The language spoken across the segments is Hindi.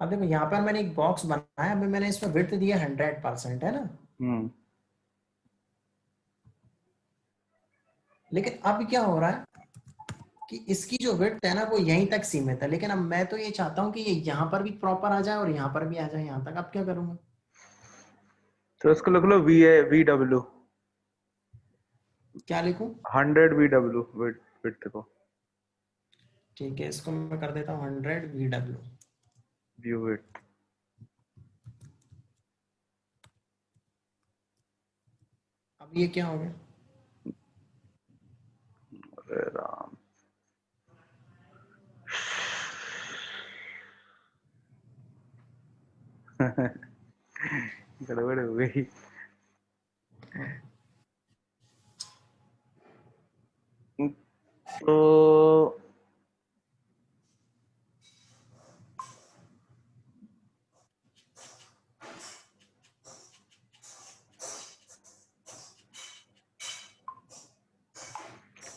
अब देखो यहाँ पर मैंने एक बॉक्स बनाया, अभी मैंने इसमें विड्थ दिया 100%, है ना। लेकिन अब क्या हो रहा है कि इसकी जो विड्थ है ना वो यहीं तक सीमित है, लेकिन अब मैं तो ये चाहता हूँ कि ये यहाँ पर भी प्रॉपर आ जाए और यहाँ पर भी आ जाए यहाँ तक। अब क्या करूँगा? तो इसको लिख लो VW, क्या लिखूँ? 100 VW विड्थ को, ठीक है, इसको मैं कर देता हूँ 100 VW। View width. अब ये क्या हो गया? अरे राम, गड़बड़ हो गई। तो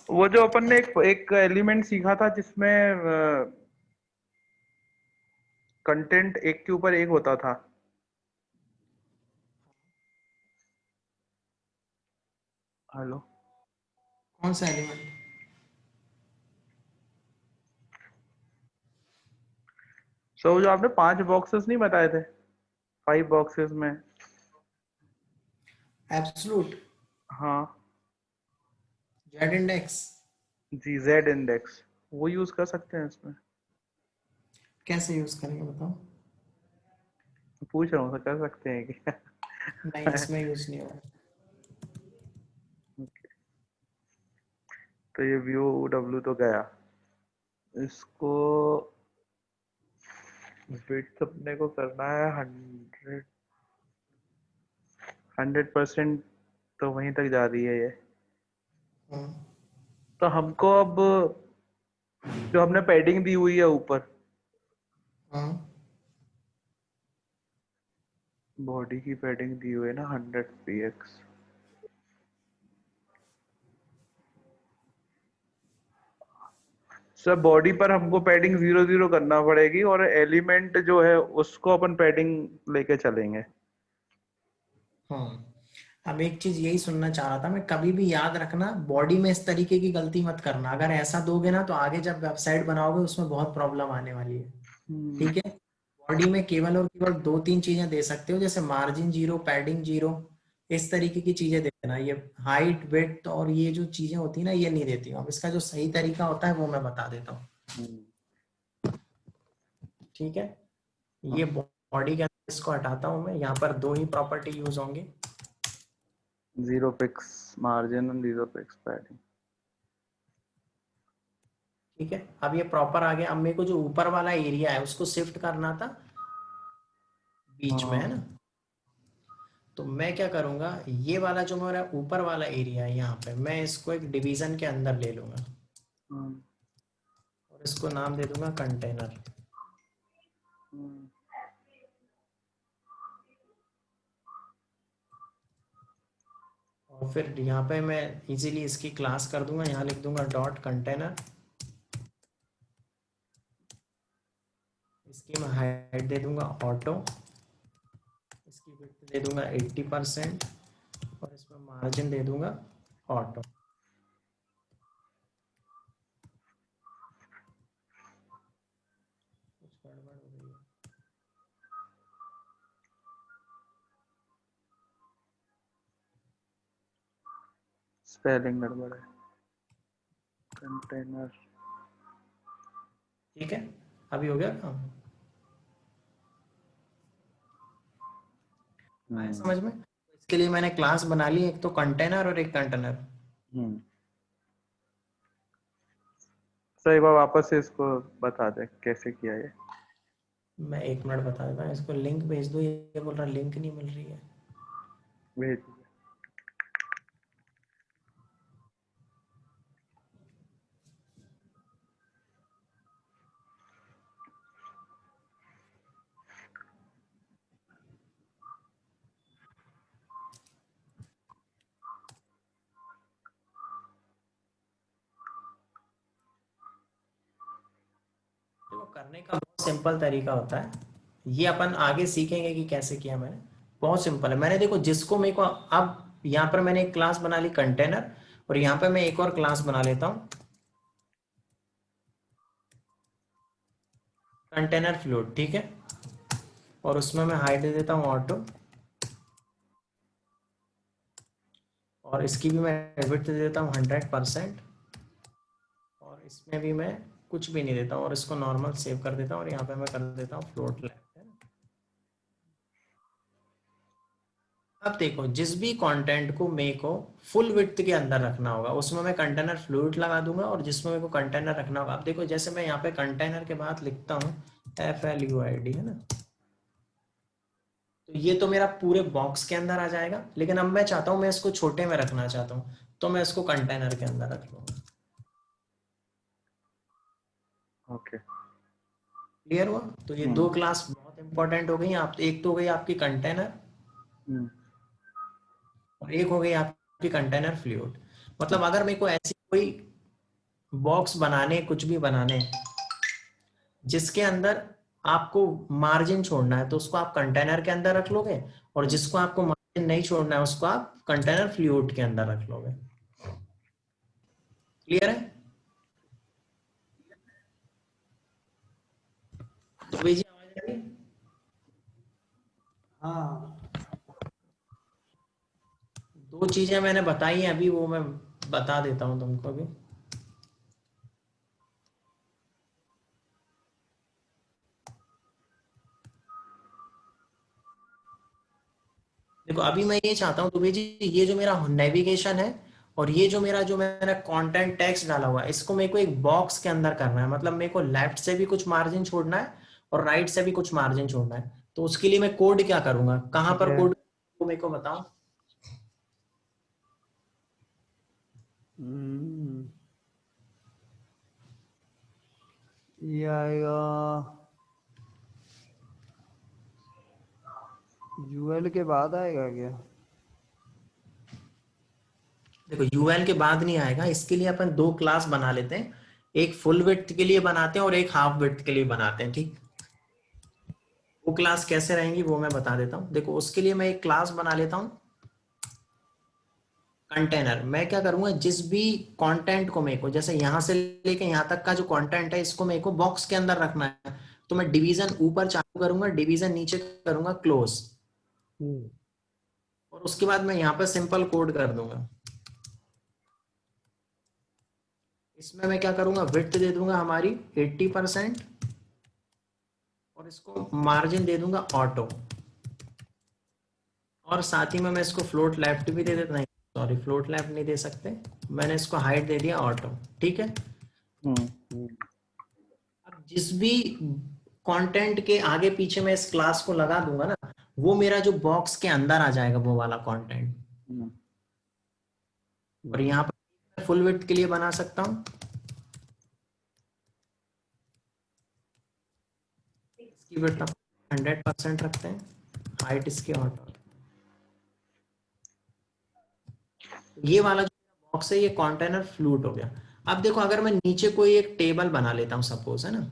वो जो अपन ने एक एक एलिमेंट सीखा था जिसमें कंटेंट एक के ऊपर एक होता था। हेलो, कौन सा एलिमेंट? सो जो आपने 5 बॉक्सेस नहीं बताए थे, 5 बॉक्सेस में। एब्सोल्यूट। हाँ जेड इंडेक्स। जी, जेड इंडेक्स, वो यूज कर सकते हैं इसमें। कैसे यूज करेंगे बताओ? पूछ रहा हूँ, सर कर सकते हैं क्या? नहीं, इसमें यूज नहीं होगा। तो ये व्यू डब्ल्यू तो गया, इसको विड्थ अपने को करना है 100%, तो वहीं तक जा रही है ये। हम्म। तो हमको अब जो हमने पैडिंग दी हुई है ऊपर, हम्म। बॉडी की पैडिंग दी हुई है ना 100 px, सब बॉडी पर हमको पैडिंग 0 0 करना पड़ेगी, और एलिमेंट जो है उसको अपन पैडिंग लेके चलेंगे। हम्म। अब एक चीज यही सुनना चाह रहा था मैं, कभी भी याद रखना बॉडी में इस तरीके की गलती मत करना। अगर ऐसा दोगे ना तो आगे जब वेबसाइट बनाओगे उसमें बहुत प्रॉब्लम आने वाली है। ठीक है। बॉडी में केवल और केवल दो तीन चीजें दे सकते हो, जैसे मार्जिन जीरो, पैडिंग जीरो, इस तरीके की चीजें देना। ये हाइट, विड्थ और ये जो चीजें होती है ना, ये नहीं देती हूँ। अब इसका जो सही तरीका होता है वो मैं बता देता हूँ। ठीक है। ये बॉडी के अंदर इसको हटाता हूँ मैं। यहाँ पर दो ही प्रॉपर्टी यूज होंगे। 0 px मार्जिन और 0 px पैडिंग। ठीक है। अब ये प्रॉपर आ गया। अब मेरे को जो ऊपर वाला एरिया है उसको शिफ्ट करना था बीच में, है ना। तो मैं क्या करूंगा, ये वाला जो मेरा ऊपर वाला एरिया है यहाँ पे, मैं इसको एक डिवीजन के अंदर ले लूंगा और इसको नाम दे दूंगा कंटेनर। और फिर यहाँ पे मैं इजीली इसकी क्लास कर दूंगा। यहाँ लिख दूंगा डॉट कंटेनर। इसकी मैं हाइट दे दूंगा ऑटो। इसकी विड्थ दे दूंगा 80% और इसमें मार्जिन दे दूंगा ऑटो। कुछ गड़बड़ हो गई है। स्पेलिंग गड़बड़ है, कंटेनर। ठीक है। अभी हो गया काम? आया समझ में? तो इसके लिए मैंने क्लास बना ली, एक तो कंटेनर और एक कंटेनर। सर एक बार वापस से इसको बता दे कैसे किया ये। मैं 1 मिनट बता देता हूँ। इसको लिंक भेज दो, ये बोल रहा लिंक नहीं मिल रही है। भेज दीजिए। देखो, करने का बहुत सिंपल तरीका होता है। ये अपन आगे सीखेंगे कि कैसे किया मैंने। बहुत सिंपल है। मैंने देखो जिसको मेरे को अब यहाँ पर मैंने एक क्लास बना ली कंटेनर, और यहाँ पे मैं एक और क्लास बना लेता हूँ कंटेनर फ्लोट, ठीक है। और उसमें मैं हाइट दे देता हूँ ऑटो, और इसकी भी मैं विड्थ दे देता हूँ 100%, और इसमें भी मैं कुछ भी नहीं देता हूँ, और इसको नॉर्मल सेव कर देता हूँ, और यहाँ पे मैं कर देता हूँ फ्लोट लेफ्ट, है ना। अब देखो जिस भी कंटेंट को मेरे को फुल विड्थ के अंदर रखना होगा उसमें मैं कंटेनर फ्लूइड लगा दूंगा, और जिसमें मेरे को कंटेनर रखना होगा, अब देखो जैसे मैं यहाँ पे कंटेनर के बाद लिखता हूँ FLUID, है ना। तो ये तो मेरा पूरे बॉक्स के अंदर आ जाएगा, लेकिन अब मैं चाहता हूँ मैं इसको छोटे में रखना चाहता हूँ, तो मैं इसको कंटेनर के अंदर रख लूंगा। ओके। क्लियर हुआ? तो ये दो क्लास बहुत इंपॉर्टेंट हो गई। आप एक तो हो गई आपकी कंटेनर, हम्म। और एक हो गई आपकी कंटेनर फ्लूइड। मतलब अगर मेरे को ऐसी कोई बॉक्स बनाने, कुछ भी बनाने जिसके अंदर आपको मार्जिन छोड़ना है, तो उसको आप कंटेनर के अंदर रख लोगे, और जिसको आपको मार्जिन नहीं छोड़ना है उसको आप कंटेनर फ्लूइड के अंदर रख लोगे। क्लियर है? तो भाई जी आवाज आ रही है? हाँ। दो चीजें मैंने बताई हैं अभी, वो मैं बता देता हूं तुमको अभी। देखो अभी मैं ये चाहता हूँ दुबे जी, ये जो मेरा नेविगेशन है, और ये जो मेरा कंटेंट टेक्स्ट डाला हुआ है, इसको मेरे को एक बॉक्स के अंदर करना है। मतलब मेरे को लेफ्ट से भी कुछ मार्जिन छोड़ना है, और राइट से भी कुछ मार्जिन छोड़ना है। तो उसके लिए मैं कोड क्या करूंगा, कहां ठीक पर है। कोड, मेरे को बताओ। हम्म, ये आएगा यूएल के बाद आएगा क्या? देखो यूएल के बाद नहीं आएगा, इसके लिए अपन दो क्लास बना लेते हैं। एक फुल विड्थ के लिए बनाते हैं और एक हाफ विड्थ के लिए बनाते हैं, ठीक। वो क्लास कैसे रहेंगी वो मैं बता देता हूँ। देखो उसके लिए मैं एक क्लास बना लेता हूँ कंटेनर। मैं क्या करूंगा, जिस भी कंटेंट को मेरे को, जैसे यहां से लेके यहां तक का जो कंटेंट है, इसको मेरे को बॉक्स के अंदर रखना है, तो मैं डिवीजन ऊपर चालू करूंगा, डिवीजन नीचे करूंगा क्लोज, हम्म। और उसके बाद मैं यहाँ पर सिंपल कोड कर दूंगा। इसमें मैं क्या करूंगा, विड्थ दे दूंगा हमारी 80%, और इसको मार्जिन दे दूंगा ऑटो, और साथ ही में मैं इसको फ्लोट लेफ्ट भी दे देता, नहीं सॉरी फ्लोट लेफ्ट नहीं दे सकते, मैंने इसको हाइट दे दिया ऑटो, ठीक है। हम्म। अब जिस भी कंटेंट के आगे पीछे मैं इस क्लास को लगा दूंगा ना, वो मेरा जो बॉक्स के अंदर आ जाएगा वो वाला कंटेंट। हम्म। और यहाँ पर फुल विड्थ के लिए बना सकता हूँ, इसकी विड्थ 100% रखते हैं, हाइट इसकी ऑटो। ये वाला जो बॉक्स है ये कंटेनर फ्लूट हो गया। अब देखो अगर मैं नीचे कोई एक टेबल बना लेता हूँ सपोज, है ना,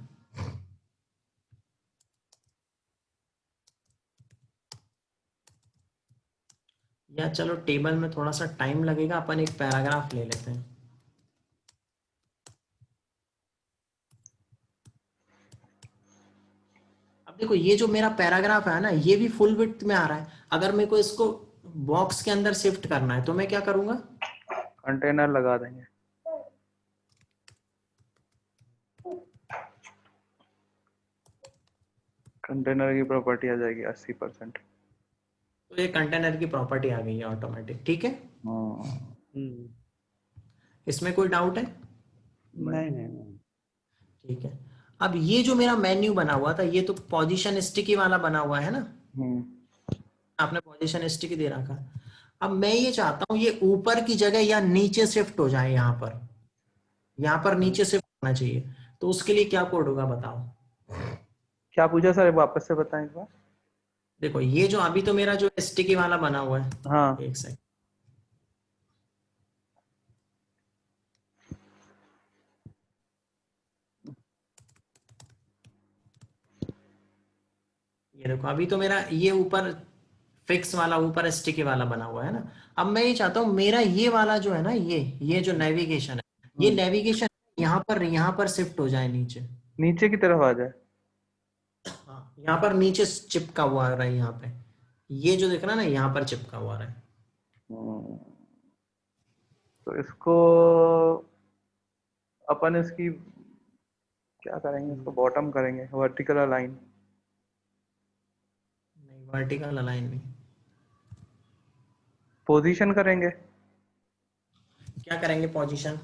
या चलो टेबल में थोड़ा सा टाइम लगेगा, अपन एक पैराग्राफ ले लेते हैं। अब देखो ये जो मेरा पैराग्राफ है ना, ये भी फुल विड्थ में आ रहा है। अगर मेरे को इसको बॉक्स के अंदर शिफ्ट करना है तो मैं क्या करूंगा, कंटेनर लगा देंगे। कंटेनर की प्रॉपर्टी आ जाएगी 80%। तो ये कंटेनर की प्रॉपर्टी आ गई है ऑटोमेटिक, ठीक है। हम्म। इसमें कोई डाउट है? नहीं नहीं नहीं। ठीक है। अब ये जो मेरा मेन्यू बना हुआ था, ये तो पोजीशन स्टिकी वाला बना हुआ है ना, हम्म। आपने पोजीशन स्टिकी दे रखा। अब मैं ये चाहता हूं ये ऊपर की जगह या नीचे शिफ्ट हो जाए, यहाँ पर नीचे शिफ्ट होना चाहिए। तो उसके लिए क्या कोड होगा बताओ। क्या पूछा सर, वापस से बताएं एक बार। देखो ये जो अभी तो मेरा जो स्टिकी वाला बना हुआ है, हाँ। एक सेकंड, ये देखो अभी तो मेरा ये ऊपर फिक्स वाला ऊपर स्टिकी वाला बना हुआ है ना। अब मैं ये चाहता हूँ मेरा ये वाला जो है ना, ये जो नेविगेशन है, ये हम्म, नेविगेशन यहाँ पर शिफ्ट हो जाए नीचे। नीचे की तरफ आ जाए। हाँ, यहाँ पर नीचे चिपका हुआ आ रहा है यहाँ पे। ये जो दिख रहा है ना, यहाँ पर चिपका हुआ आ रहा है। हम्म, तो इसको अपन इसकी क्या करेंगे, इसको बॉटम करेंगे, वर्टिकल अलाइन। नहीं, वर्टिकल अलाइन नहीं। पोजीशन करेंगे, क्या करेंगे पोजीशन?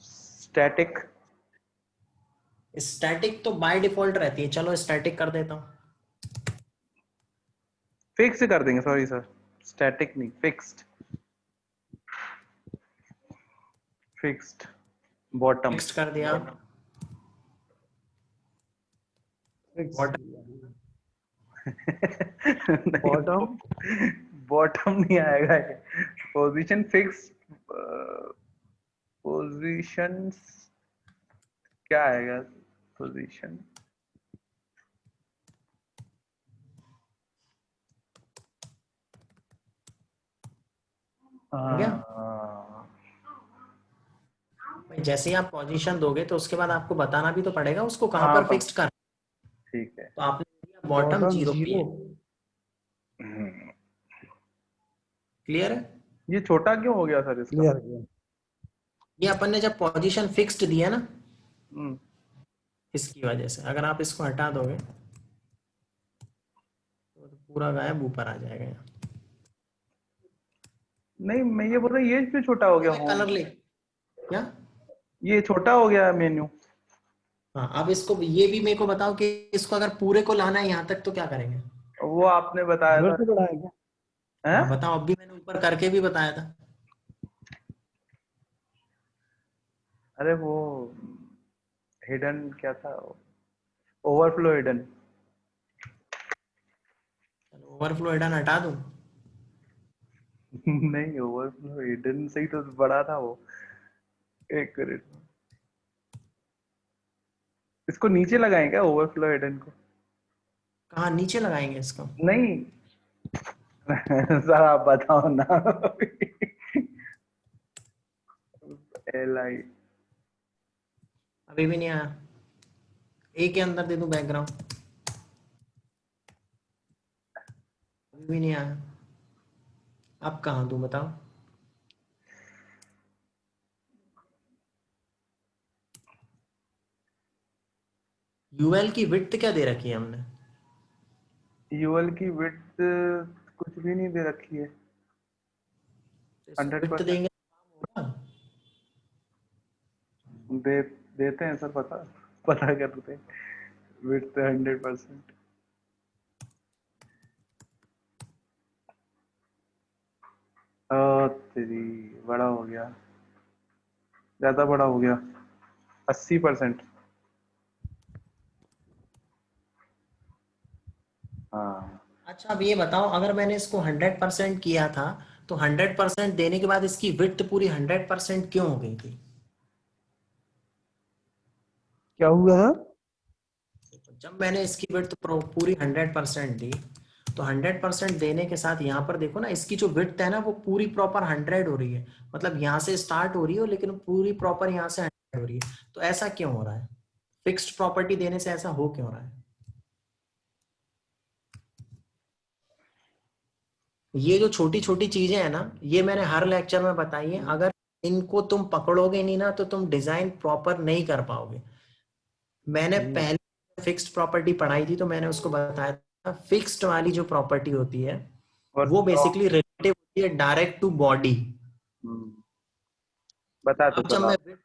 स्टैटिक। स्टैटिक तो बाय डिफॉल्ट रहती है, चलो स्टैटिक कर देता हूँ। फिक्स कर देंगे, सॉरी सर, स्टैटिक नहीं, फिक्स्ड। Fixed bottom. फिक्स्ड कर दिया। बॉटम। बॉटम बॉटम नहीं आएगा ये। पोजीशन फिक्स, पोजीशन क्या आएगा? पोजीशन क्या भाई, जैसे ही आप पोजीशन दोगे तो उसके बाद आपको बताना भी तो पड़ेगा उसको कहाँ हाँ पर फिक्स्ड कर। ठीक है। तो आपने दिया बॉटम बॉटम 0 जीरो। हम्म, क्लियर है? ये छोटा क्यों हो गया सर इसका? क्लियर किया। ये अपन ने जब पोजीशन फिक्स्ड दिया ना, हम्म, इसकी वजह से अगर आप इसको हटा दोगे तो पूरा गायब ऊपर आ जाएगा यहाँ। नहीं मैं ये बोल रहा हूँ, ये क्यों छोटा हो गया होम? कलर ले क्या? ये छोटा हो गया मेन्यू। हाँ, अब इसको ये भी मेरे को बताओ कि इसको अगर पूरे को लाना है यहाँ तक तो क्या करेंगे? वो आपने बताया था। विड्थ बढ़ाया क्या? हाँ हैं? बताओ, अब भी मैंने ऊपर करके भी बताया था। अरे वो हिडन क्या था, ओवरफ्लो हिडन। ओवरफ्लो हिडन हटा दूं? नहीं, ओवरफ्लो हिडन से ही तो बड़ा था वो। एक मिनट, इसको नीचे लगाएं क्या, ओवरफ्लो हिडन को? कहाँ नीचे लगाएंगे इसको? नहीं सर आप बताओ ना। L I. अभी भी नहीं आया। ए के अंदर दे दूं बैकग्राउंड? अभी भी नहीं आया। अब कहाँ दूं बताओ? यूएल की विड्थ क्या दे रखी है हमने? यूएल की विड्थ कुछ भी नहीं दे रखी है। तो इसको विड्थ 100% देंगे तो काम होगा? दे देते हैं सर, पता पता करते हैं। विड्थ 100%। तेरी बड़ा हो गया, ज्यादा बड़ा हो गया, 80%। हाँ, अच्छा अब ये बताओ, अगर मैंने इसको 100% किया था तो 100% देने के बाद इसकी विड्थ पूरी 100% क्यों हो गई थी? क्या हुआ था? जब मैंने इसकी विड्थ पूरी 100% दी तो 100% देने के साथ यहाँ पर देखो ना, इसकी जो विड्थ है ना वो पूरी प्रॉपर 100 हो रही है। मतलब यहाँ से स्टार्ट हो रही है लेकिन पूरी प्रॉपर यहाँ से 100 हो रही है। तो ऐसा क्यों हो रहा है? फिक्स्ड प्रॉपर्टी देने से ऐसा हो क्यों रहा है? ये जो छोटी छोटी चीजें हैं ना, ये मैंने हर लेक्चर में बताई है। अगर इनको तुम पकड़ोगे नहीं ना तो तुम डिजाइन प्रॉपर नहीं कर पाओगे। मैंने पहले फिक्स्ड प्रॉपर्टी पढ़ाई थी तो मैंने उसको बताया था, फिक्स्ड वाली जो प्रॉपर्टी होती है और वो बेसिकली रिलेटिव होती है डायरेक्ट टू बॉडी। बता दो अब जब सर मैं आप।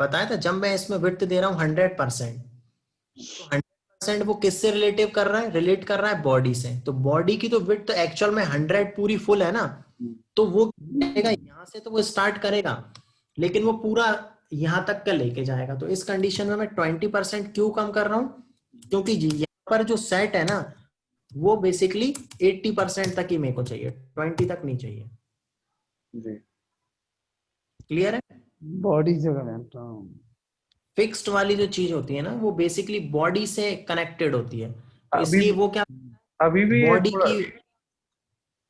बताया था, जब मैं इसमें विड्थ दे रहा हूँ 100%, तो 100% वो किससे रिलेटिव कर रहा है? रिलेट कर रहा है बॉडी से। तो बॉडी की तो विड्थ तो एक्चुअल में 100 पूरी फुल है ना। तो वो करेगा यहाँ से तो वो स्टार्ट करेगा लेकिन वो पूरा यहाँ तक का लेके जाएगा। तो इस कंडीशन में मैं 20% क्यों कम कर रहा हूँ? क्योंकि यहाँ पर जो सेट है ना वो बेसिकली 80% तक ही मेरे को चाहिए, 20 तक नहीं चाहिए। जी, क्लियर है? बॉडी से कनेक्ट। हाँ। फिक्स्ड वाली जो चीज होती है ना वो बेसिकली बॉडी से कनेक्टेड होती है। तो अभी इसलिए वो क्या अभी भी ये बॉडी थोड़ा, की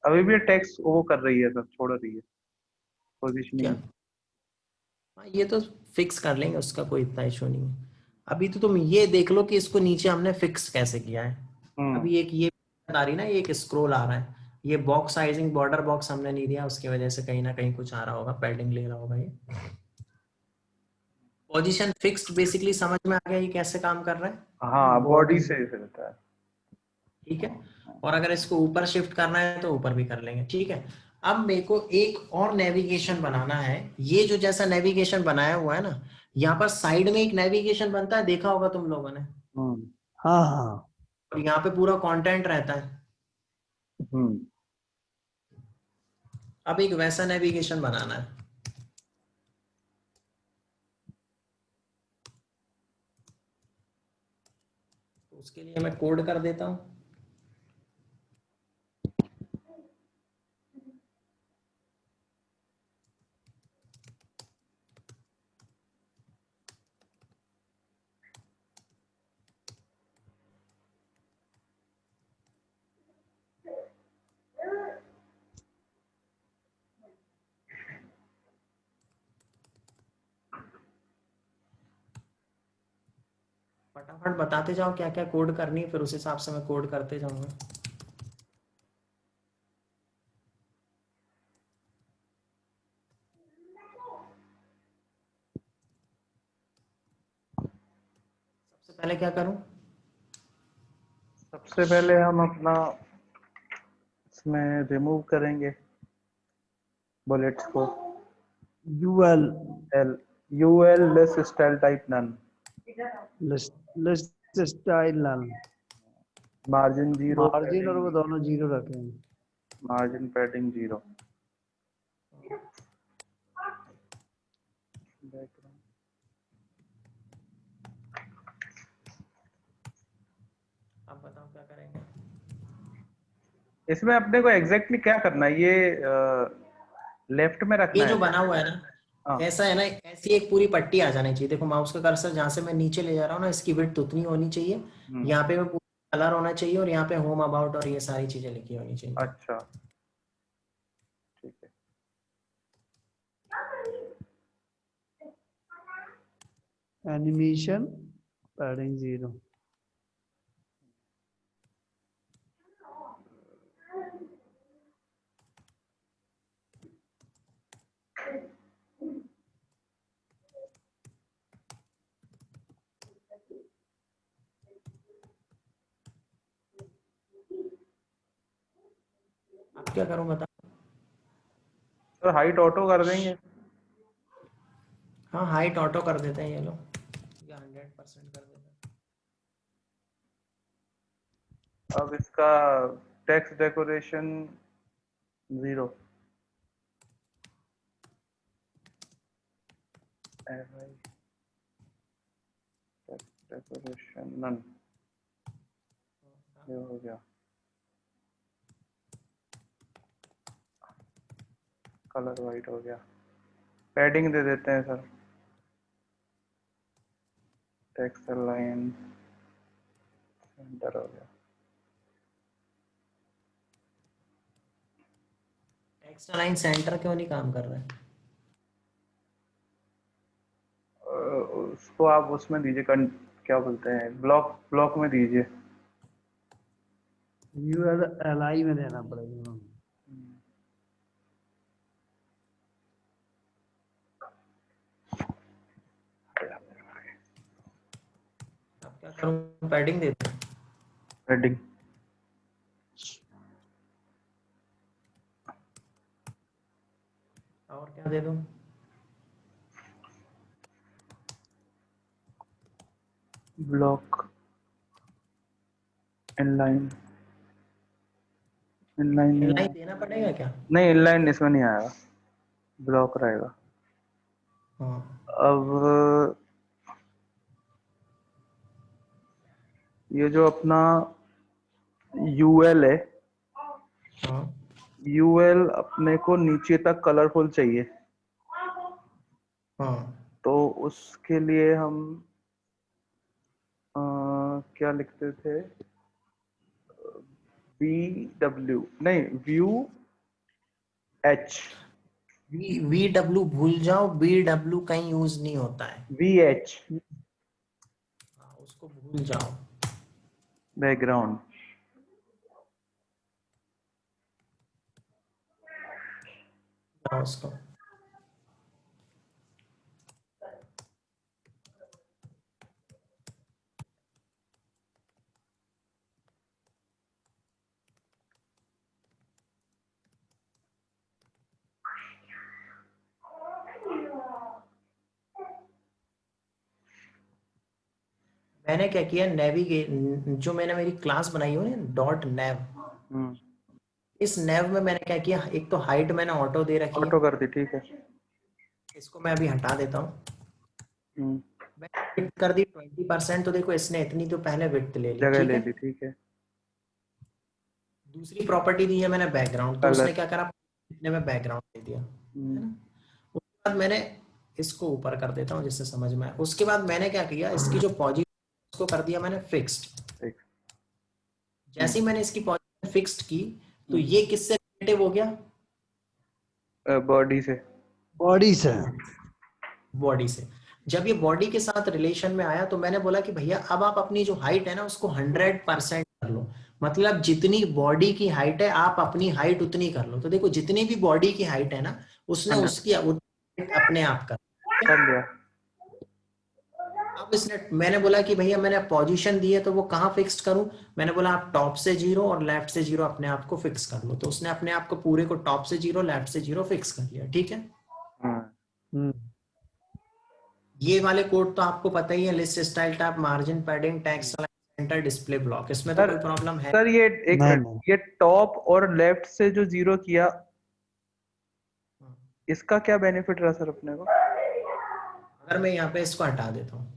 अभी भी ये टेक्स्ट वो कर रही है सर, छोड़ रही है क्या, पोजीशनिंग। हाँ ये तो फिक्स कर लेंगे, उसका कोई इतना इशू नहीं है। अभी तो तुम ये देख लो कि इसको नीचे हमने फिक्स कैसे किया है। हम्म। अभी एक ये आ रही ना, ये एक स्क्रॉल आ रहा है, ये बॉक्स साइजिंग बॉर्डर बॉक्स हमने नहीं दिया, उसकी वजह से कहीं ना कहीं कुछ आ रहा होगा, पैडिंग ले रहा होगा ये। पोजीशन फिक्स्ड बेसिकली समझ में आ गया ये कैसे काम कर रहा है। हाँ, बॉडी बॉडी, से रहता है। ठीक है। और अगर इसको ऊपर शिफ्ट करना है तो ऊपर भी कर लेंगे, ठीक है। अब मेरे को एक और नेविगेशन बनाना है। ये जो जैसा नेविगेशन बनाया हुआ है ना, यहाँ पर साइड में एक नेविगेशन बनता है, देखा होगा तुम लोगों ने। हम्म। हाँ हाँ। और यहाँ पे पूरा कंटेंट रहता है। हम्म। अब एक वैसा नेविगेशन बनाना है। तो उसके लिए मैं कोड कर देता हूँ। फटाफट बताते जाओ क्या क्या कोड करनी है, फिर उस हिसाब से मैं कोड करते जाऊंगा। सबसे पहले क्या करूं? सबसे पहले हम अपना इसमें रिमूव करेंगे बुलेट्स को। UL L, U L less style type none, list style null, margin zero, margin और पैडिंग, वो दोनों जीरो रखेंगे। Margin padding zero. आप बताओ क्या करेंगे। इसमें अपने को एग्जैक्टली क्या करना है, ये लेफ्ट में रखना ये है जो क्या? बना हुआ है ना, हाँ। ऐसा है ना, ऐसी एक पूरी पट्टी आ जानी चाहिए। देखो माउस का कर्सर जहां से मैं नीचे ले जा रहा हूँ ना, इसकी विड्थ उतनी होनी चाहिए। हम्म। यहाँ पे मैं पूरा कलर होना चाहिए, और यहाँ पे होम अबाउट और ये सारी चीजें लिखी होनी चाहिए। अच्छा, ठीक है। Animation padding zero. अब क्या करूँ बताओ। सर हाइट ऑटो कर देंगे। हाँ हाइट ऑटो कर देते हैं ये लोग, या 100% कर देते हैं। अब इसका text decoration zero, text decoration none, ये हो गया। कलर वाइट हो गया। पैडिंग दे देते हैं सर, टेक्स्ट लाइन सेंटर हो गया। टेक्स्ट अलाइन सेंटर क्यों नहीं काम कर रहा है? उसको आप उसमें दीजिए, क्या बोलते हैं, ब्लॉक, ब्लॉक में दीजिए। यूएल एलआई में देना पड़ेगा। अब क्या करूँ, पैडिंग देता हूँ। पैडिंग, और क्या दे दूँ? ब्लॉक, इनलाइन, इनलाइन नहीं इनलाइन आया। देना पड़ेगा क्या? नहीं, इनलाइन इसमें नहीं आएगा, ब्लॉक रहेगा। हाँ अब ये जो अपना यूएल है, हाँ यूएल अपने को नीचे तक कलरफुल चाहिए। हाँ। तो उसके लिए हम क्या लिखते थे, VW नहीं, व्यू एच, वी डब्ल्यू भूल जाओ, बी डब्ल्यू कहीं यूज नहीं होता है। VH हाँ, उसको भूल जाओ। बैकग्राउंड। जाओ उसको। मैंने क्या किया, नेविगेट, जो मैंने मेरी क्लास बनाई हो ना डॉट नेव, हम्म, इस नेव में मैंने क्या किया, एक तो हाइट मैंने ऑटो दे रखी है, ऑटो कर दी, ठीक है। इसको मैं अभी हटा देता हूँ। हम्म, मैंने विड्थ कर दी 20%, तो देखो इसने इतनी तो पहले विड्थ ले ली, जगह ठीक ले है। ली, ठीक है। दूसरी प्रॉपर्टी दी है मैंने बैकग्राउंड, तो उसने कलर। क्या करा, इतने में बैकग्राउंड दे दिया, है हम्म, ना। उसके बाद मैंने इसको ऊपर कर देता हूँ जिससे समझ में आए। उसके बाद मैंने क्या किया, इसकी जो पोजीशन उसको कर दिया मैंने फिक्स्ड। ठीक। जैसे ही मैंने इसकी पोजीशन फिक्स्ड की, तो हम्म, ये किससे रिलेटिव हो गया, बॉडी से। बॉडी से। बॉडी से। जब ये बॉडी के साथ रिलेशन में आया, तो मैंने बोला कि भैया अब आप अपनी जो हाइट है ना उसको 100% कर लो। मतलब जितनी बॉडी की हाइट है आप अपनी हाइट उतनी कर लो। तो देखो जितनी भी बॉडी की हाइट है ना, उसने 100 उसकी अपने आप कर, ठीक कर है? लिया। अब इसने, मैंने बोला कि भैया मैंने पोजीशन दी है तो वो कहाँ फिक्स करूं, मैंने बोला आप टॉप से 0 और लेफ्ट से 0 अपने आप को फिक्स कर लो। तो उसने अपने आप को पूरे को टॉप से 0 लेफ्ट से 0 फिक्स कर लिया, ठीक है। हाँ, हम्म। ये वाले कोड तो आपको पता ही है, list style tab, margin, padding, text centre, display block, इसमें तो सर कोई प्रॉब्लम है। सर ये एक नहीं मिनट, नहीं। ये टॉप और लेफ्ट से जो जीरो किया, इसका क्या बेनिफिट रहा सर अपने को? अगर मैं यहाँ पे इसको हटा देता हूँ,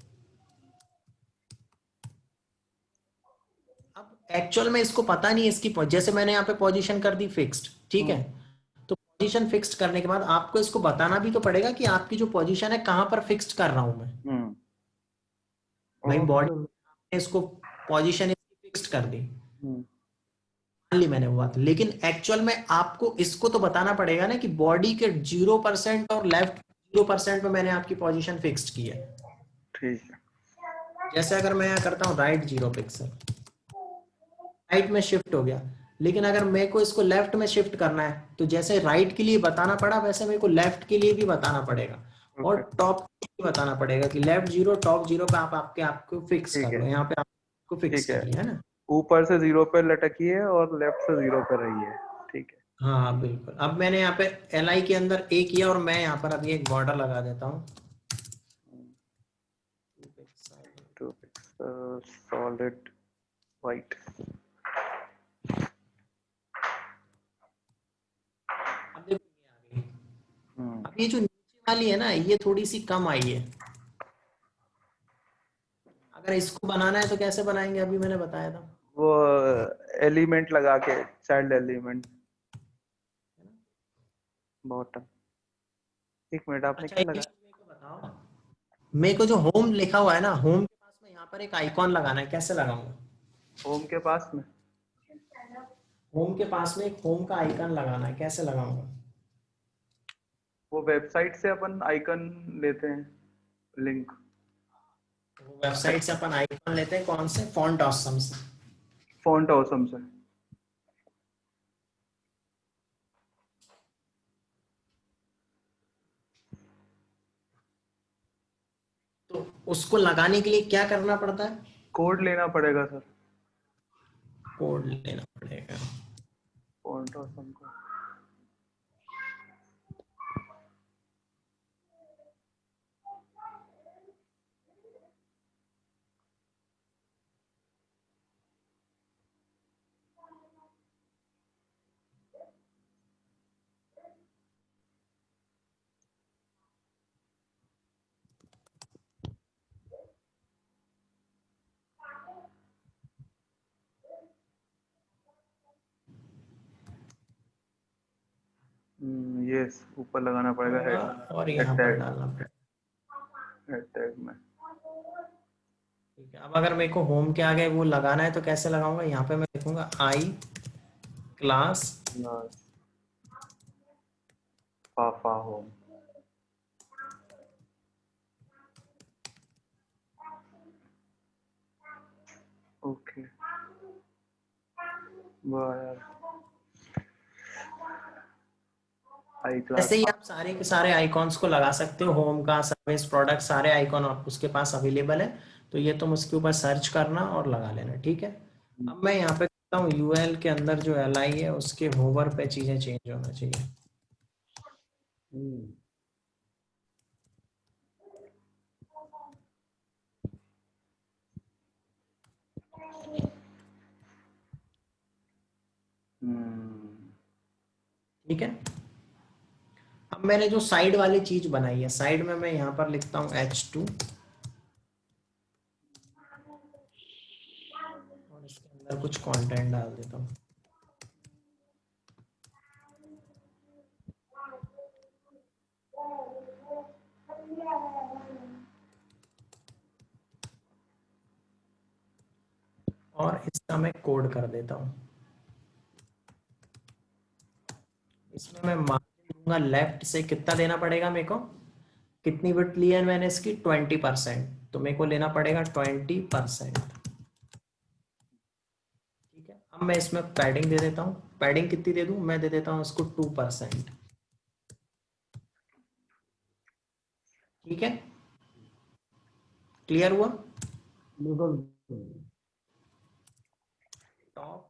अब एक्चुअल में इसको पता नहीं है इसकी जैसे मैंने यहाँ पे पोजीशन कर दी फिक्स्ड, ठीक है। हम्म, तो पोजीशन फिक्स्ड करने के बाद आपको इसको बताना भी तो पड़ेगा कि आपकी जो पोजीशन है कहाँ पर फिक्स्ड कर रहा हूं मैं। हम्म, भाई ओके। बॉडी ने इसको पोजीशन फिक्स्ड कर दी, हम्म, मान ली मैंने वो बात, लेकिन एक्चुअल में आपको इसको तो बताना पड़ेगा ना कि बॉडी के 0% और लेफ्ट 0% में मैंने आपकी पोजीशन फिक्स्ड की है। ठीक है। जैसे अगर मैं यहाँ करता हूँ राइट 0 पिक्सल, राइट में शिफ्ट हो गया, लेकिन अगर मेरे को इसको लेफ्ट में शिफ्ट करना है, तो जैसे राइट के लिए बताना पड़ा वैसे मेरे को लेफ्ट के लिए भी बताना पड़ेगा, और ओके, टॉप भी बताना पड़ेगा कि लेफ्ट 0 टॉप 0 पे आप आपको फिक्स ठीक कर है, लो। यहाँ पे आपको फिक्स ठीक है। कर लिया है ना। ऊपर से जीरो पे लटकी है और लेफ्ट से जीरो पे रही है, ठीक है। हाँ बिल्कुल। अब मैंने यहाँ पे LI के अंदर ए किया, और मैं यहाँ पर अभी एक बॉर्डर लगा देता हूँ 2 पिक्सल। 2 pixel solid white. अब देखो ये आ गई। हम्म, अब ये जो नीचे वाली है ना, ये थोड़ी सी कम आई है। अगर इसको बनाना है तो कैसे बनाएंगे, अभी मैंने बताया था। वो एलिमेंट लगा के, चाइल्ड एलिमेंट बॉटम। एक मिनट, आपने अच्छा क्या एक लगा? चीज मेरे को बताओ, मेरे को जो होम लिखा हुआ है ना, होम के पास में यहाँ पर एक आइकॉन लगाना है, कैसे लगाऊंगा। होम के पास में? होम के पास में एक होम का आइकन लगाना है, कैसे लगाऊंगा। वो वेबसाइट से अपन आइकन लेते हैं, लिंक। तो वेबसाइट से अपन आइकन लेते हैं, कौन से, फॉन्ट ऑसम से। फॉन्ट ऑसम से। तो उसको लगाने के लिए क्या करना पड़ता है, कोड लेना पड़ेगा सर, कोड लेना पड़ेगा। फॉन्ट ऑसम का। यस, ऊपर लगाना पड़ेगा हेड, और हेड यहाँ पर टैग, डालना पड़ेगा। हेड टैग में। ठीक है, अब अगर मेरे को होम के आगे वो लगाना है तो कैसे लगाऊंगा, यहाँ पे मैं लिखूंगा आई क्लास फाफा होम। ओके, वाह यार, हाई ऐसे क्लास। ही आप सारे के सारे आइकॉन्स को लगा सकते हो, होम का, सर्विस, प्रोडक्ट, सारे आइकॉन आप उसके पास अवेलेबल है। तो ये तुम उसके ऊपर सर्च करना और लगा लेना, ठीक है। अब मैं यहाँ पे करता हूँ यूएल के अंदर जो एल है उसके होवर पे चीजें चेंज होना चाहिए। ठीक है। अब मैंने जो साइड वाली चीज बनाई है, साइड में मैं यहाँ पर लिखता हूँ H2 और इसके अंदर कुछ कंटेंट डाल देता हूँ। और इसका मैं कोड कर देता हूँ। इसमें मैं मार्जिन दूंगा लेफ्ट से, कितना देना पड़ेगा मेरे को, कितनी विड्थ ली है मैंने इसकी, 20%। तो मेरे को लेना पड़ेगा 20%। ठीक है। अब मैं इसमें पैडिंग दे देता हूँ। पैडिंग कितनी दे दूं, मैं दे देता हूँ इसको 2%। ठीक है, क्लियर हुआ। बिल्कुल। टॉप,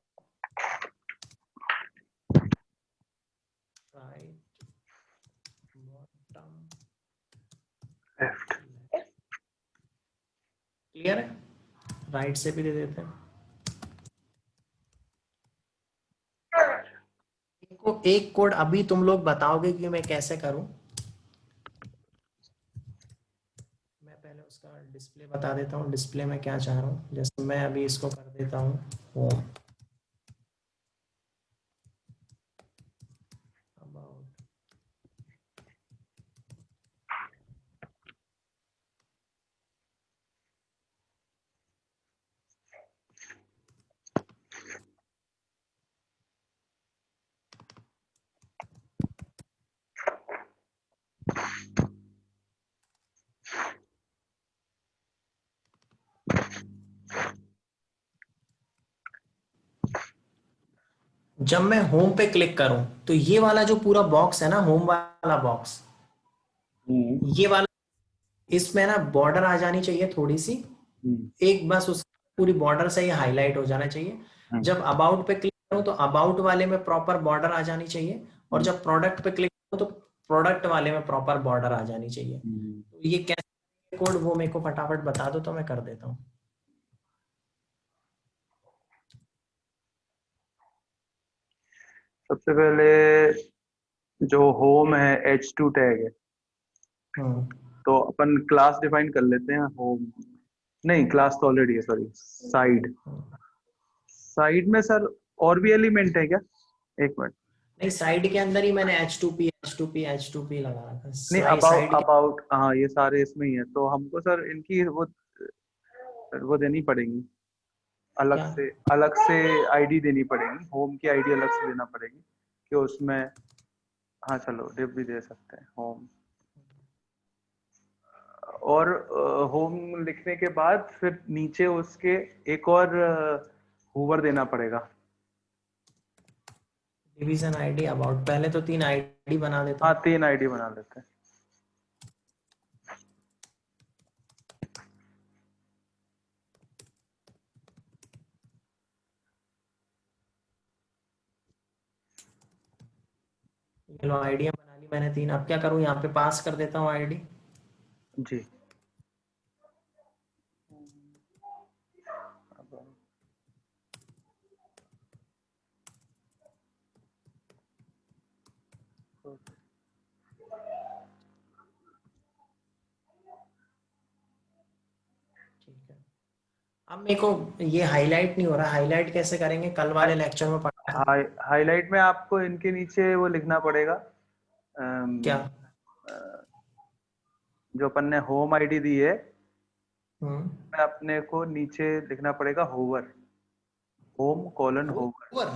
राइट, बॉटम, क्लियर है। राइट से भी दे देते हैं। एक कोड अभी तुम लोग बताओगे कि मैं कैसे करूं। मैं पहले उसका डिस्प्ले बता देता हूँ, डिस्प्ले में क्या चाह रहा हूँ। जैसे मैं अभी इसको कर देता हूँ होम, अबाउट, जब मैं होम पे क्लिक करूं तो ये वाला जो पूरा बॉक्स है ना, होम वाला बॉक्स, ये वाला, इसमें ना बॉर्डर आ जानी चाहिए थोड़ी सी, एक बस उस पूरी बॉर्डर से ही हाईलाइट हो जाना चाहिए। जब अबाउट पे क्लिक करूं तो अबाउट वाले में प्रॉपर बॉर्डर आ जानी चाहिए, और जब प्रोडक्ट पे क्लिक करूं तो प्रोडक्ट वाले में प्रॉपर बॉर्डर आ जानी चाहिए। तो ये कैसे कोड, वो मेरे को फटाफट बता दो तो मैं कर देता हूँ। सबसे पहले जो होम है H2 टैग है, हम्म, तो अपन क्लास डिफाइन कर लेते हैं होम। नहीं, क्लास तो ऑलरेडी है, सॉरी। साइड, साइड में सर और भी एलिमेंट है क्या? एक मिनट। नहीं, साइड के अंदर ही मैंने H2P H2P H2P लगा रखा नहीं, है अबाउट साइड के। अबाउट हाँ, ये सारे इसमें ही है, तो हमको सर इनकी वो देनी पड़ेगी, अलग क्या, से, अलग से आईडी देनी पड़ेगी, होम की आईडी अलग से देना पड़ेगी कि उसमें। हाँ चलो, डिव भी दे सकते हैं होम। और होम लिखने के बाद फिर नीचे उसके एक और हूवर देना पड़ेगा। डिवीजन आईडी, अबाउट, पहले तो 3 आईडी बना देता हाँ, हूँ। 3 आईडी बना लेते हैं। ये लो, आईडियां बना ली मैंने 3। अब क्या करूँ, यहाँ पे पास कर देता हूँ आईडी। जी। ठीक है। अब मेरे को ये हाईलाइट नहीं हो रहा, हाईलाइट कैसे करेंगे, कल वाले लेक्चर में पढ़ा था। हाईलाइट में आपको इनके नीचे वो लिखना पड़ेगा, क्या, जो अपन ने होम आईडी दी है, हम्म, में अपने को नीचे लिखना पड़ेगा hover, home colon hover. Hover,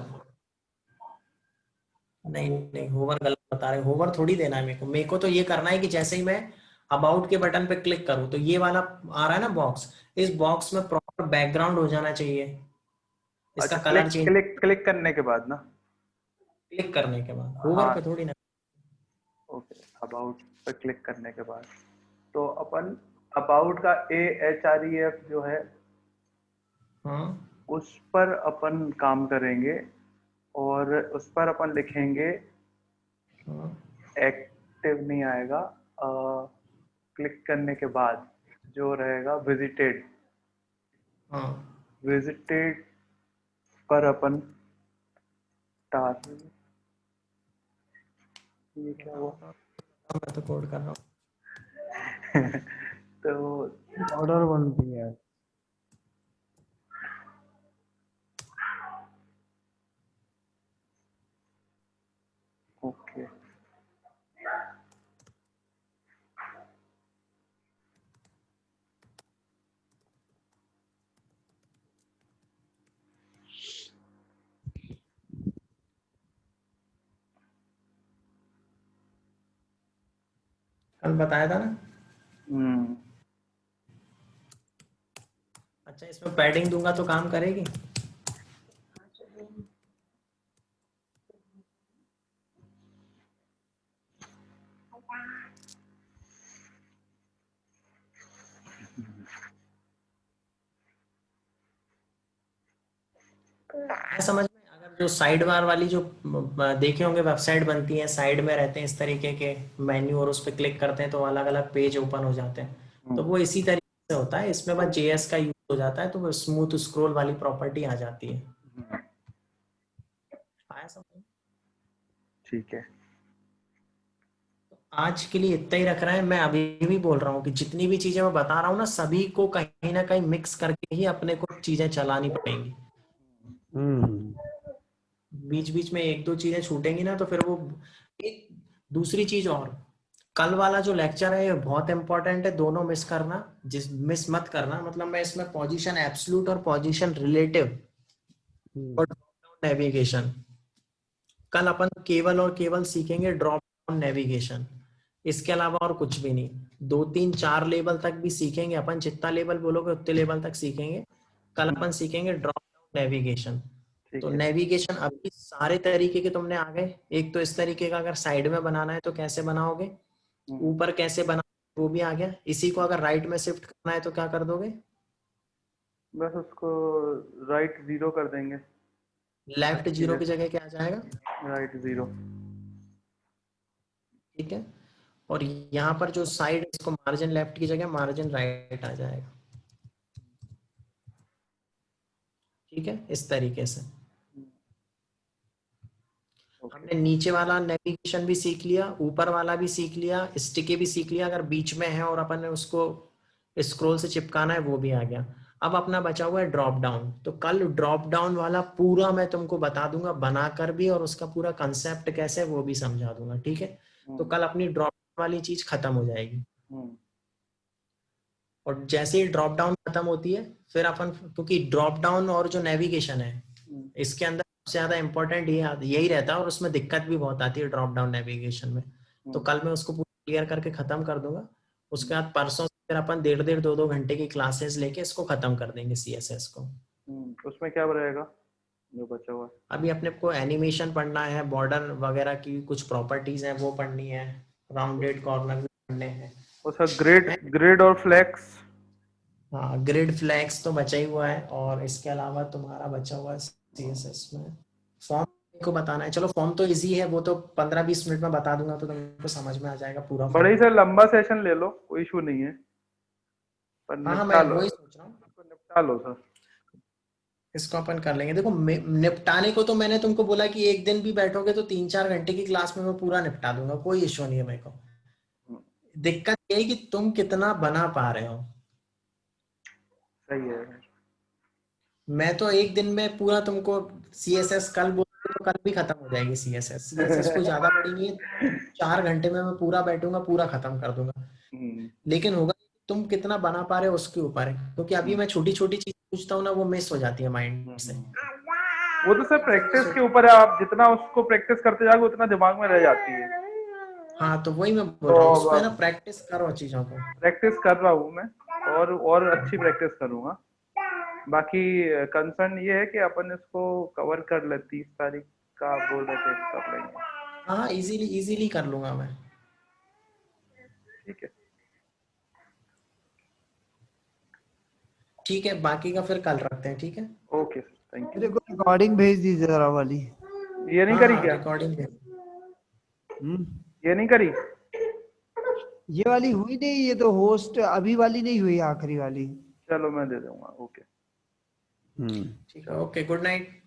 नहीं नहीं, होवर गलत बता रहे, होवर थोड़ी देना है मेरे को तो ये करना है कि जैसे ही मैं अबाउट के बटन पे क्लिक करूँ तो ये वाला आ रहा है ना बॉक्स, इस बॉक्स में प्रॉपर बैकग्राउंड हो जाना चाहिए, इसका अच्छा, colour click change click click करने के बाद ना? क्लिक करने के बाद, होवर हाँ, पे थोड़ी ना। ओके, अबाउट पे क्लिक करने के बाद तो अपन अबाउट का AHREF जो है हाँ उस पर अपन काम करेंगे, और उस पर अपन लिखेंगे, हाँ एक्टिव नहीं आएगा, क्लिक करने के बाद जो रहेगा विजिटेड, हाँ। विजिटेड पर अपन टार, ये क्या बताओ हुआ? बताओ बताओ, मैं तो कोड कर रहा हूँ। तो ऑर्डर बनती है। ओके, कल बताया था ना। हम्म, अच्छा, इसमें पैडिंग दूंगा तो काम करेगी? है समझ में? अगर जो साइड बार वाली जो देखे होंगे वेबसाइट बनती है, साइड में रहते हैं इस तरीके के मेन्यू, और उस पर क्लिक करते हैं तो अलग अलग पेज ओपन हो जाते हैं, तो वो इसी तरीके से होता है, इसमें बस JS का यूज हो जाता है, तो वो स्मूथ स्क्रॉल वाली प्रॉपर्टी आ जाती है। आया समझ में? ठीक है। आज के लिए इतना ही रख रहा है। मैं अभी भी बोल रहा हूँ कि जितनी भी चीजें मैं बता रहा हूँ ना, सभी को कहीं ना कहीं मिक्स करके ही अपने को चीजें चलानी पड़ेंगी। हम्म। बीच बीच में एक दो चीजें छूटेंगी ना तो फिर वो, एक दूसरी चीज और, कल वाला जो लेक्चर है ये बहुत इंपॉर्टेंट है, दोनों मिस करना, जिस मिस मत करना, मतलब मैं इसमें पोजीशन एब्सोल्यूट और पोजीशन रिलेटिव और हम्म। नेविगेशन, कल अपन केवल और केवल सीखेंगे ड्रॉप डाउन नेविगेशन, इसके अलावा और कुछ भी नहीं। 2 3 4 लेवल तक भी सीखेंगे अपन, जितना लेवल बोलोगे उतने लेवल तक सीखेंगे। कल अपन सीखेंगे ड्रॉप डाउन नेविगेशन। तो ठीक है। नेविगेशन अभी सारे तरीके के तुमने आ गए। एक तो इस तरीके का अगर साइड में बनाना है तो कैसे बनाओगे, हम्म, ऊपर कैसे बना, वो भी आ गया। इसी को अगर राइट में शिफ्ट करना है तो क्या कर दोगे, बस उसको राइट 0 कर देंगे, लेफ्ट जीरो सीधे की जगह क्या आ जाएगा? राइट 0। ठीक है। और यहाँ पर जो साइड, इसको मार्जिन लेफ्ट की जगह मार्जिन राइट आ जाएगा। ठीक है, इस तरीके से ओके। हमने नीचे वाला नेविगेशन भी सीख लिया, ऊपर वाला भी सीख लिया, स्टिके भी सीख लिया, अगर बीच में है और अपन ने उसको स्क्रॉल से चिपकाना है वो भी आ गया। अब अपना बचा हुआ है ड्रॉप डाउन, तो कल ड्रॉप डाउन वाला पूरा मैं तुमको बता दूंगा बनाकर भी, और उसका पूरा कंसेप्ट कैसे है वो भी समझा दूंगा। ठीक है, तो हम्म, कल अपनी ड्रॉप वाली चीज खत्म हो जाएगी। हम्म, और जैसे ही ड्रॉप डाउन खत्म होती है, फिर अपन, क्योंकि ड्रॉप डाउन और जो नेविगेशन है हम्म, इसके अंदर सबसे ज्यादा इंपॉर्टेंट ये यही रहता है, और उसमें दिक्कत भी बहुत आती है ड्रॉप डाउन नेविगेशन में। तो हम्म, कल मैं उसको पूरा क्लियर करके खत्म कर दूंगा। उसके बाद परसों से फिर अपन 1.5 1.5 2 2 घंटे की क्लासेस लेके इसको खत्म कर देंगे CSS को। उसमें क्या रहेगा जो बचा हुआ है? अभी अपने को एनिमेशन पढ़ना है, बॉर्डर वगैरह की कुछ प्रॉपर्टीज हैं वो पढ़नी है, राउंडेड कॉर्नर भी पढ़ने हैं। उसका ग्रिड ग्रिड और फ्लेक्स। हाँ, ग्रिड फ्लैग्स तो बचा ही हुआ है, और इसके अलावा तुम्हारा बचा हुआ है CSS में फॉर्म को बताना है। चलो फॉर्म तो इजी है, वो तो 15 20 मिनट में बता दूंगा तो तुमको समझ में आ जाएगा पूरा बड़े ही फॉर्म। से लंबा सेशन ले लो, कोई इशू नहीं है, पर हाँ हाँ, निपटा मैं लो, वही सोच रहा हूँ, इसको निपटा लो सर। इसको अपन कर लेंगे। देखो निपटाने को तो मैंने तुमको बोला कि एक दिन भी बैठोगे तो 3 4 घंटे की क्लास में मैं पूरा निपटा दूंगा, कोई इश्यू नहीं है मेरे को। दिक्कत ये है कि तुम कितना बना पा रहे हो। सही है। मैं तो एक दिन में पूरा तुमको CSS, कल बोलोगे तो कल भी खत्म हो जाएगी CSS कोई ज्यादा बड़ी नहीं है। 4 घंटे में मैं पूरा बैठूंगा, पूरा खत्म कर दूंगा। हम्म, लेकिन होगा तुम कितना बना पा रहे हो उसके ऊपर है, क्योंकि अभी हम्म, मैं छोटी छोटी चीज पूछता हूँ ना, वो मिस हो जाती है माइंड से। हम्म, वो तो सर प्रैक्टिस के ऊपर है, आप जितना उसको प्रैक्टिस करते जाओगे उतना दिमाग में रह जाती है। हाँ तो वही मैं बोल तो रहा हूँ, उस अब पे ना प्रैक्टिस करो चीजों को। प्रैक्टिस कर रहा हूँ मैं, और अच्छी प्रैक्टिस करूंगा। बाकी कंसर्न ये है कि अपन इसको कवर कर ले, 30 तारीख का बोल रहे थे कर लेंगे। हाँ इजीली इजीली कर लूंगा मैं। ठीक है। ठीक है, बाकी का फिर कल रखते हैं, ठीक है। ओके सर, थैंक मेरे यू। को रिकॉर्डिंग भेज दीजिए जरा वाली। ये नहीं हाँ करी हाँ क्या? रिकॉर्डिंग है। हम्म। ये नहीं करी? ये वाली हुई नहीं, ये तो होस्ट अभी वाली नहीं हुई, आखिरी वाली। चलो मैं दे दूंगा। ओके। हम्म। ठीक है, ओके, गुड नाइट।